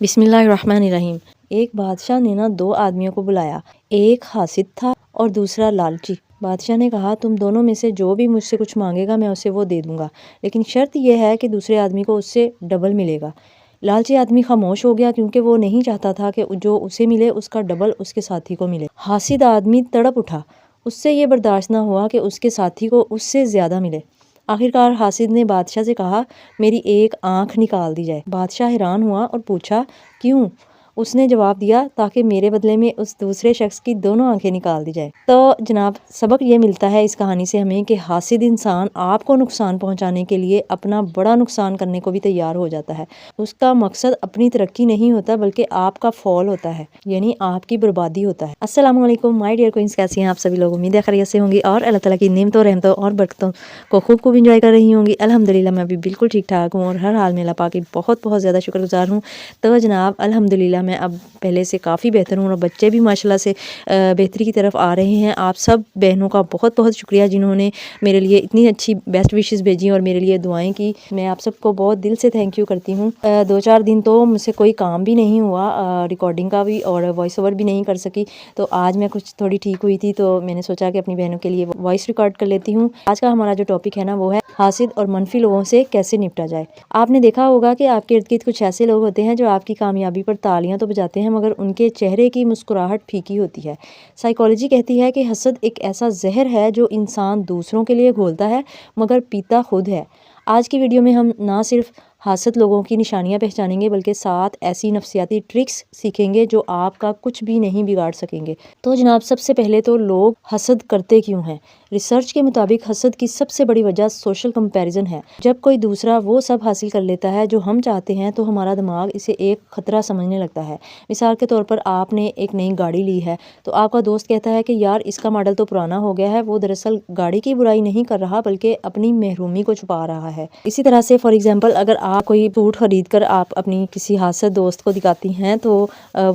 بسم اللہ الرحمن الرحیم۔ ایک بادشاہ نے دو آدمیوں کو بلایا، ایک حاسد تھا اور دوسرا لالچی۔ بادشاہ نے کہا تم دونوں میں سے جو بھی مجھ سے کچھ مانگے گا میں اسے وہ دے دوں گا، لیکن شرط یہ ہے کہ دوسرے آدمی کو اس سے ڈبل ملے گا۔ لالچی آدمی خاموش ہو گیا کیونکہ وہ نہیں چاہتا تھا کہ جو اسے ملے اس کا ڈبل اس کے ساتھی کو ملے۔ حاسد آدمی تڑپ اٹھا، اس سے یہ برداشت نہ ہوا کہ اس کے ساتھی کو اس سے زیادہ ملے۔ آخرکار حاسد نے بادشاہ سے کہا میری ایک آنکھ نکال دی جائے۔ بادشاہ حیران ہوا اور پوچھا کیوں؟ اس نے جواب دیا تاکہ میرے بدلے میں اس دوسرے شخص کی دونوں آنکھیں نکال دی جائے۔ تو جناب سبق یہ ملتا ہے اس کہانی سے ہمیں کہ حاسد انسان آپ کو نقصان پہنچانے کے لیے اپنا بڑا نقصان کرنے کو بھی تیار ہو جاتا ہے۔ اس کا مقصد اپنی ترقی نہیں ہوتا بلکہ آپ کا فال ہوتا ہے، یعنی آپ کی بربادی ہوتا ہے۔ السلام علیکم مائی ڈیئر کوئنس، کیسی ہیں آپ سبھی لوگ؟ امید ہے خیریت سے ہوں گی اور اللہ تعالیٰ کی نعمتوں رحمتوں اور برکتوں کو خوب انجوائے کر رہی ہوں گی۔ الحمدللہ میں بھی بالکل ٹھیک ٹھاک ہوں اور ہر حال میں اللہ پاک کی بہت زیادہ شکر گزار ہوں۔ تو جناب الحمدللہ میں اب پہلے سے کافی بہتر ہوں اور بچے بھی ماشاءاللہ سے بہتری کی طرف آ رہے ہیں۔ آپ سب بہنوں کا بہت شکریہ جنہوں نے میرے لیے اتنی اچھی بیسٹ وشز بھیجی اور میرے لیے دعائیں کی۔ میں آپ سب کو بہت دل سے تھینک یو کرتی ہوں۔ 2-4 دن تو مجھ سے کوئی کام بھی نہیں ہوا، ریکارڈنگ کا بھی اور وائس اوور بھی نہیں کر سکی، تو آج میں کچھ تھوڑی ٹھیک ہوئی تھی تو میں نے سوچا کہ اپنی بہنوں کے لیے وائس ریکارڈ کر لیتی ہوں۔ آج کا ہمارا جو ٹاپک ہے وہ ہے حاسد اور منفی لوگوں سے کیسے نپٹا جائے۔ آپ نے دیکھا ہوگا کہ آپ کے ارد گرد کچھ ایسے لوگ ہوتے ہیں جو آپ کی کامیابی پر تالیاں تو بجاتے ہیں مگر ان کے چہرے کی مسکراہٹ پھیکی ہوتی ہے۔ سائیکالوجی کہتی ہے کہ حسد ایک ایسا زہر ہے جو انسان دوسروں کے لیے گھولتا ہے مگر پیتا خود ہے۔ آج کی ویڈیو میں ہم نہ صرف حاسد لوگوں کی نشانیاں پہچانیں گے بلکہ ساتھ ایسی نفسیاتی ٹرکس سیکھیں گے جو آپ کا کچھ بھی نہیں بگاڑ سکیں گے۔ تو جناب سب سے پہلے تو لوگ حسد کرتے کیوں ہیں؟ ریسرچ کے مطابق حسد کی سب سے بڑی وجہ سوشل کمپیریزن ہے۔ جب کوئی دوسرا وہ سب حاصل کر لیتا ہے جو ہم چاہتے ہیں تو ہمارا دماغ اسے ایک خطرہ سمجھنے لگتا ہے۔ مثال کے طور پر آپ نے ایک نئی گاڑی لی ہے تو آپ کا دوست کہتا ہے کہ یار اس کا ماڈل تو پرانا ہو گیا ہے۔ وہ دراصل گاڑی کی برائی نہیں کر رہا بلکہ اپنی محرومی کو چھپا رہا ہے۔ اسی طرح سے فار ایگزامپل اگر آپ کوئی سوٹ خرید کر آپ اپنی کسی حاسد دوست کو دکھاتی ہیں تو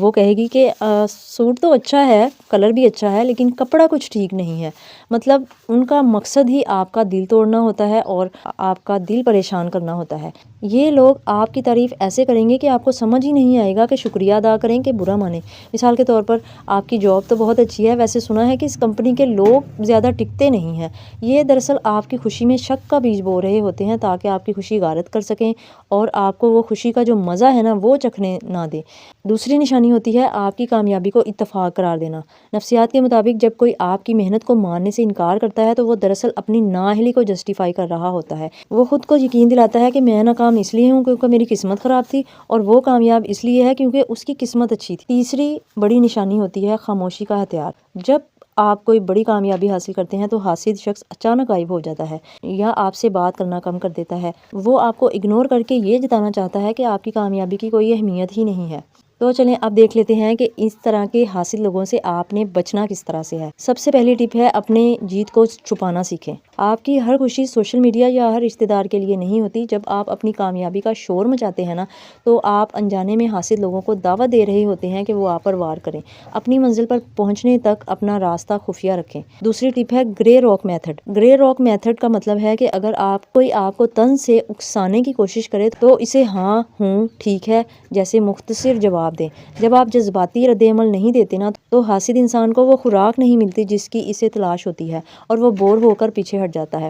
وہ کہے گی کہ سوٹ تو اچھا ہے، کلر بھی اچھا ہے لیکن کپڑا کچھ ٹھیک نہیں ہے۔ مطلب ان کا مقصد ہی آپ کا دل توڑنا ہوتا ہے اور آپ کا دل پریشان کرنا ہوتا ہے۔ یہ لوگ آپ کی تعریف ایسے کریں گے کہ آپ کو سمجھ ہی نہیں آئے گا کہ شکریہ ادا کریں کہ برا مانیں۔ مثال کے طور پر آپ کی جاب تو بہت اچھی ہے، ویسے سنا ہے کہ اس کمپنی کے لوگ زیادہ ٹکتے نہیں ہیں۔ یہ دراصل آپ کی خوشی میں شک کا بیج بو رہے ہوتے ہیں تاکہ آپ کی خوشی غارت کر سکیں اور آپ کو وہ خوشی کا جو مزہ ہے وہ چکھنے نہ دیں۔ دوسری نشانی ہوتی ہے آپ کی کامیابی کو اتفاق قرار دینا۔ نفسیات کے مطابق جب کوئی آپ کی محنت کو ماننے سے انکار کرتا ہے تو وہ دراصل اپنی نااہلی کو جسٹیفائی کر رہا ہوتا ہے۔ وہ خود کو یقین دلاتا ہے کہ میں ناکام اس لیے ہوں کیونکہ میری قسمت خراب تھی اور وہ کامیاب اس لیے ہے کیونکہ اس کی قسمت اچھی تھی۔ تیسری بڑی نشانی ہوتی ہے خاموشی کا ہتھیار۔ جب آپ کوئی بڑی کامیابی حاصل کرتے ہیں تو حاسد شخص اچانک غائب ہو جاتا ہے یا آپ سے بات کرنا کم کر دیتا ہے۔ وہ آپ کو اگنور کر کے یہ جتانا چاہتا ہے کہ آپ کی کامیابی کی کوئی اہمیت ہی نہیں ہے۔ تو چلیں اب دیکھ لیتے ہیں کہ اس طرح کے حاسد لوگوں سے آپ نے بچنا کس طرح سے ہے۔ سب سے پہلی ٹپ ہے اپنے جیت کو چھپانا سیکھیں۔ آپ کی ہر خوشی سوشل میڈیا یا ہر رشتہ دار کے لیے نہیں ہوتی۔ جب آپ اپنی کامیابی کا شور مچاتے ہیں تو آپ انجانے میں حاسد لوگوں کو دعوت دے رہے ہوتے ہیں کہ وہ آپ پر وار کریں۔ اپنی منزل پر پہنچنے تک اپنا راستہ خفیہ رکھیں۔ دوسری ٹپ ہے گرے راک میتھڈ۔ گرے راک میتھڈ کا مطلب ہے کہ اگر کوئی آپ کو طنز سے اکسانے کی کوشش کرے تو اسے ہاں ہوں ٹھیک ہے جیسے مختصر جواب دیں۔ جب آپ جذباتی رد عمل نہیں دیتے تو حاسد انسان کو وہ خوراک نہیں ملتی جس کی اسے تلاش ہوتی ہے اور وہ بور ہو کر پیچھے ہٹ جاتا ہے۔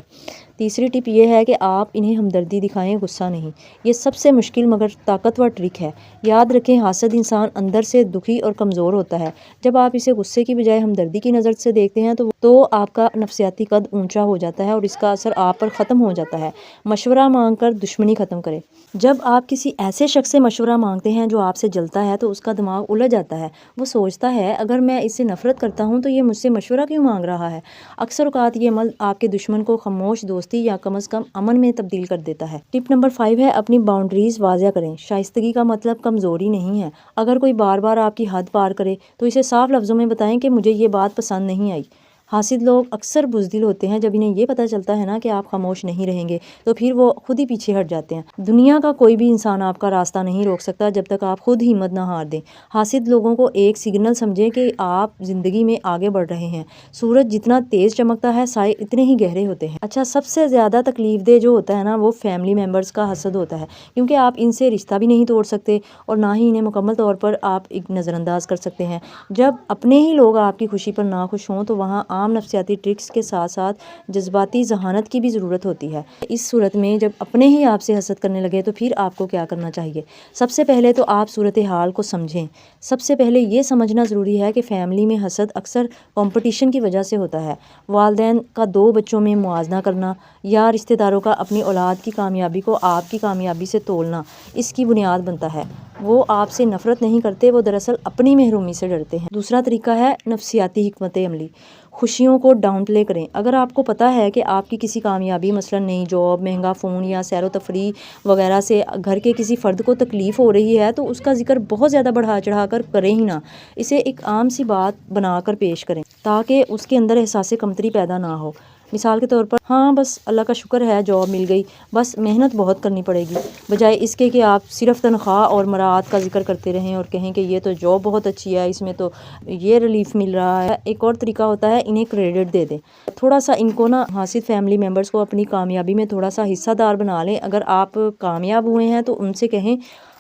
تیسری ٹپ یہ ہے کہ آپ انہیں ہمدردی دکھائیں، غصہ نہیں۔ یہ سب سے مشکل مگر طاقتور ٹرک ہے۔ یاد رکھیں حاسد انسان اندر سے دکھی اور کمزور ہوتا ہے۔ جب آپ اسے غصے کی بجائے ہمدردی کی نظر سے دیکھتے ہیں تو آپ کا نفسیاتی قد اونچا ہو جاتا ہے اور اس کا اثر آپ پر ختم ہو جاتا ہے۔ مشورہ مانگ کر دشمنی ختم کریں۔ جب آپ کسی ایسے شخص سے مشورہ مانگتے ہیں جو آپ سے جلتا ہے تو اس کا دماغ الجھ جاتا ہے۔ وہ سوچتا ہے اگر میں اس سے نفرت کرتا ہوں تو یہ مجھ سے مشورہ کیوں مانگ رہا ہے۔ اکثر اوقات یہ عمل آپ کے دشمن کو خاموش دوستی یا کم از کم امن میں تبدیل کر دیتا ہے۔ ٹپ نمبر 5 ہے اپنی باؤنڈریز واضح کریں۔ شائستگی کا مطلب کمزوری نہیں ہے۔ اگر کوئی بار بار آپ کی حد پار کرے تو اسے صاف لفظوں میں بتائیں کہ مجھے یہ بات پسند نہیں آئی۔ حاسد لوگ اکثر بزدل ہوتے ہیں، جب انہیں یہ پتہ چلتا ہے نا کہ آپ خاموش نہیں رہیں گے تو پھر وہ خود ہی پیچھے ہٹ جاتے ہیں۔ دنیا کا کوئی بھی انسان آپ کا راستہ نہیں روک سکتا جب تک آپ خود ہمت نہ ہار دیں۔ حاسد لوگوں کو ایک سگنل سمجھیں کہ آپ زندگی میں آگے بڑھ رہے ہیں۔ سورج جتنا تیز چمکتا ہے سائے اتنے ہی گہرے ہوتے ہیں۔ اچھا، سب سے زیادہ تکلیف دہ جو ہوتا ہے نا وہ فیملی ممبرز کا حسد ہوتا ہے، کیونکہ آپ ان سے رشتہ بھی نہیں توڑ سکتے اور نہ ہی انہیں مکمل طور پر آپ نظر انداز کر سکتے ہیں۔ جب اپنے ہی لوگ آپ کی خوشی پر ناخوش ہوں تو وہاں عام نفسیاتی ٹرکس کے ساتھ ساتھ جذباتی ذہانت کی بھی ضرورت ہوتی ہے۔ اس صورت میں جب اپنے ہی آپ سے حسد کرنے لگے تو پھر آپ کو کیا کرنا چاہیے؟ سب سے پہلے تو آپ صورتحال کو سمجھیں۔ سب سے پہلے یہ سمجھنا ضروری ہے کہ فیملی میں حسد اکثر کمپٹیشن کی وجہ سے ہوتا ہے۔ والدین کا دو بچوں میں موازنہ کرنا یا رشتہ داروں کا اپنی اولاد کی کامیابی کو آپ کی کامیابی سے تولنا اس کی بنیاد بنتا ہے۔ وہ آپ سے نفرت نہیں کرتے، وہ دراصل اپنی محرومی سے ڈرتے ہیں۔ دوسرا طریقہ ہے نفسیاتی حکمت عملی۔ خوشیوں کو ڈاؤن پلے کریں۔ اگر آپ کو پتہ ہے کہ آپ کی کسی کامیابی، مثلا نئی جاب، مہنگا فون یا سیر و تفریح وغیرہ سے گھر کے کسی فرد کو تکلیف ہو رہی ہے تو اس کا ذکر بہت زیادہ بڑھا چڑھا کر کریں ہی نہ، اسے ایک عام سی بات بنا کر پیش کریں تاکہ اس کے اندر احساس کمتری پیدا نہ ہو۔ مثال کے طور پر، ہاں بس اللہ کا شکر ہے جاب مل گئی، بس محنت بہت کرنی پڑے گی، بجائے اس کے کہ آپ صرف تنخواہ اور مراعات کا ذکر کرتے رہیں اور کہیں کہ یہ تو جاب بہت اچھی ہے، اس میں تو یہ ریلیف مل رہا ہے۔ ایک اور طریقہ ہوتا ہے انہیں کریڈٹ دے دیں۔ تھوڑا سا ان کو نا حاسد فیملی ممبرز کو اپنی کامیابی میں تھوڑا سا حصہ دار بنا لیں۔ اگر آپ کامیاب ہوئے ہیں تو ان سے کہیں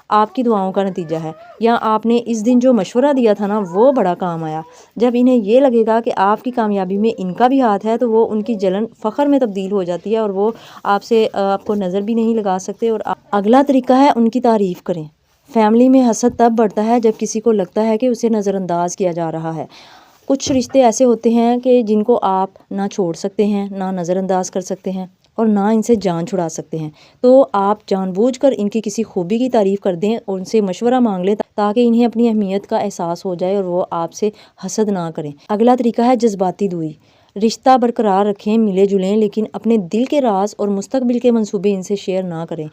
آپ کی دعاؤں کا نتیجہ ہے، یا آپ نے اس دن جو مشورہ دیا تھا نا وہ بڑا کام آیا۔ جب انہیں یہ لگے گا کہ آپ کی کامیابی میں ان کا بھی ہاتھ ہے تو وہ ان کی جلن فخر میں تبدیل ہو جاتی ہے اور وہ آپ کو نظر بھی نہیں لگا سکتے۔ اور اگلا طریقہ ہے ان کی تعریف کریں۔ فیملی میں حسد تب بڑھتا ہے جب کسی کو لگتا ہے کہ اسے نظر انداز کیا جا رہا ہے۔ کچھ رشتے ایسے ہوتے ہیں کہ جن کو آپ نہ چھوڑ سکتے ہیں، نہ نظر انداز کر سکتے ہیں اور نہ ان سے جان چھڑا سکتے ہیں، تو آپ جان بوجھ کر ان کی کسی خوبی کی تعریف کر دیں اور ان سے مشورہ مانگ لیں تاکہ انہیں اپنی اہمیت کا احساس ہو جائے اور وہ آپ سے حسد نہ کریں۔ اگلا طریقہ ہے جذباتی دوری۔ رشتہ برقرار رکھیں، ملے جلیں، لیکن اپنے دل کے راز اور مستقبل کے منصوبے ان سے شیئر نہ کریں۔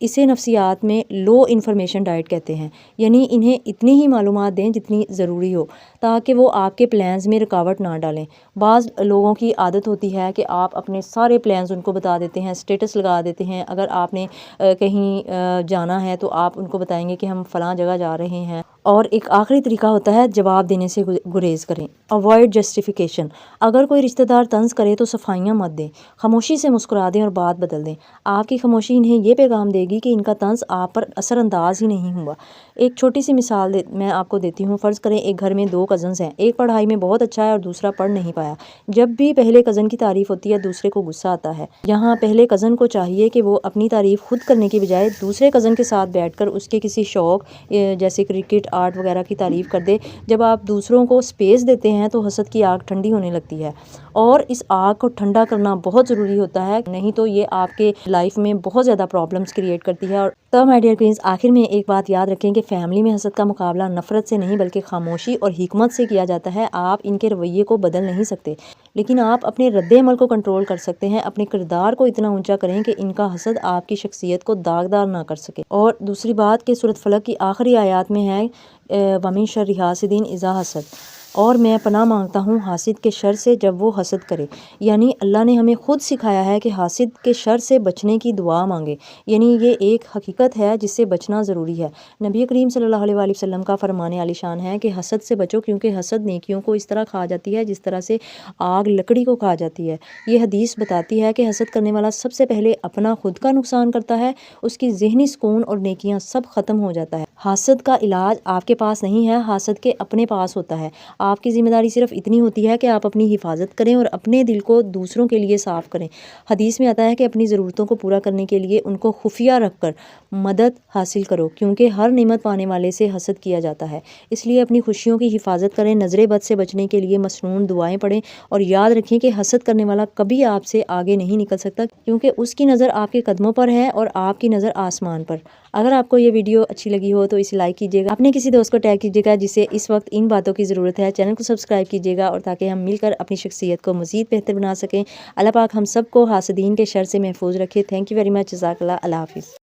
اسے نفسیات میں لو انفارمیشن ڈائٹ کہتے ہیں، یعنی انہیں اتنی ہی معلومات دیں جتنی ضروری ہو تاکہ وہ آپ کے پلانز میں رکاوٹ نہ ڈالیں۔ بعض لوگوں کی عادت ہوتی ہے کہ آپ اپنے سارے پلانز ان کو بتا دیتے ہیں، اسٹیٹس لگا دیتے ہیں۔ اگر آپ نے کہیں جانا ہے تو آپ ان کو بتائیں گے کہ ہم فلاں جگہ جا رہے ہیں۔ اور ایک آخری طریقہ ہوتا ہے جواب دینے سے گریز کریں، اوائڈ جسٹیفیکیشن۔ اگر کوئی رشتہ دار طنز کرے تو صفائیاں مت دیں، خاموشی سے مسکرا دیں اور بات بدل دیں۔ آپ کی خاموشی انہیں یہ پیغام دے گی کہ ان کا طنز آپ پر اثر انداز ہی نہیں ہوا۔ ایک چھوٹی سی مثال میں آپ کو دیتی ہوں۔ فرض کریں ایک گھر میں دو کزنز ہیں، ایک پڑھائی میں بہت اچھا ہے اور دوسرا پڑھ نہیں پایا۔ جب بھی پہلے کزن کی تعریف ہوتی ہے دوسرے کو غصہ آتا ہے۔ یہاں پہلے کزن کو چاہیے کہ وہ اپنی تعریف خود کرنے کی بجائے دوسرے کزن کے ساتھ بیٹھ کر اس کے کسی شوق جیسے کرکٹ، آرٹ وغیرہ کی تعریف کر دے۔ جب آپ دوسروں کو سپیس دیتے ہیں تو حسد کی آگ ٹھنڈی ہونے لگتی ہے، اور اس آگ کو ٹھنڈا کرنا بہت ضروری ہوتا ہے، نہیں تو یہ آپ کے لائف میں بہت زیادہ پرابلمز کریٹ کرتی ہے۔ اور تو مائی ڈیئر کوئنز، آخر میں ایک بات یاد رکھیں کہ فیملی میں حسد کا مقابلہ نفرت سے نہیں بلکہ خاموشی اور حکمت سے کیا جاتا ہے۔ آپ ان کے رویے کو بدل نہیں سکتے، لیکن آپ اپنے رد عمل کو کنٹرول کر سکتے ہیں۔ اپنے کردار کو اتنا اونچا کریں کہ ان کا حسد آپ کی شخصیت کو داغدار نہ کر سکے۔ اور دوسری بات کہ سورۃ فلق کی آخری آیات میں ہے وَمِن شَرِّ حاسد اذا حسد، اور میں پناہ مانگتا ہوں حاسد کے شر سے جب وہ حسد کرے۔ یعنی اللہ نے ہمیں خود سکھایا ہے کہ حاسد کے شر سے بچنے کی دعا مانگے، یعنی یہ ایک حقیقت ہے جس سے بچنا ضروری ہے۔ نبی کریم صلی اللہ علیہ وآلہ وسلم کا فرمان عالی شان ہے کہ حسد سے بچو، کیونکہ حسد نیکیوں کو اس طرح کھا جاتی ہے جس طرح سے آگ لکڑی کو کھا جاتی ہے۔ یہ حدیث بتاتی ہے کہ حسد کرنے والا سب سے پہلے اپنا خود کا نقصان کرتا ہے، اس کی ذہنی سکون اور نیکیاں سب ختم ہو جاتا ہے۔ حاسد کا علاج آپ کے پاس نہیں ہے، حاسد کے اپنے پاس ہوتا ہے۔ آپ کی ذمہ داری صرف اتنی ہوتی ہے کہ آپ اپنی حفاظت کریں اور اپنے دل کو دوسروں کے لیے صاف کریں۔ حدیث میں آتا ہے کہ اپنی ضرورتوں کو پورا کرنے کے لیے ان کو خفیہ رکھ کر مدد حاصل کرو، کیونکہ ہر نعمت پانے والے سے حسد کیا جاتا ہے۔ اس لیے اپنی خوشیوں کی حفاظت کریں، نظر بد سے بچنے کے لیے مسنون دعائیں پڑھیں، اور یاد رکھیں کہ حسد کرنے والا کبھی آپ سے آگے نہیں نکل سکتا، کیونکہ اس کی نظر آپ کے قدموں پر ہے اور آپ کی نظر آسمان پر۔ اگر آپ کو یہ ویڈیو اچھی لگی ہو تو اسے لائک کیجیے گا، اپنے کسی دوست کو ٹیگ کیجیے گا جسے اس وقت ان باتوں کی ضرورت ہے، چینل کو سبسکرائب کیجیے گا، اور تاکہ ہم مل کر اپنی شخصیت کو مزید بہتر بنا سکیں۔ اللہ پاک ہم سب کو حاسدین کے شر سے محفوظ رکھے۔ تھینک یو ویری مچ، جزاک اللہ۔ اللہ حافظ۔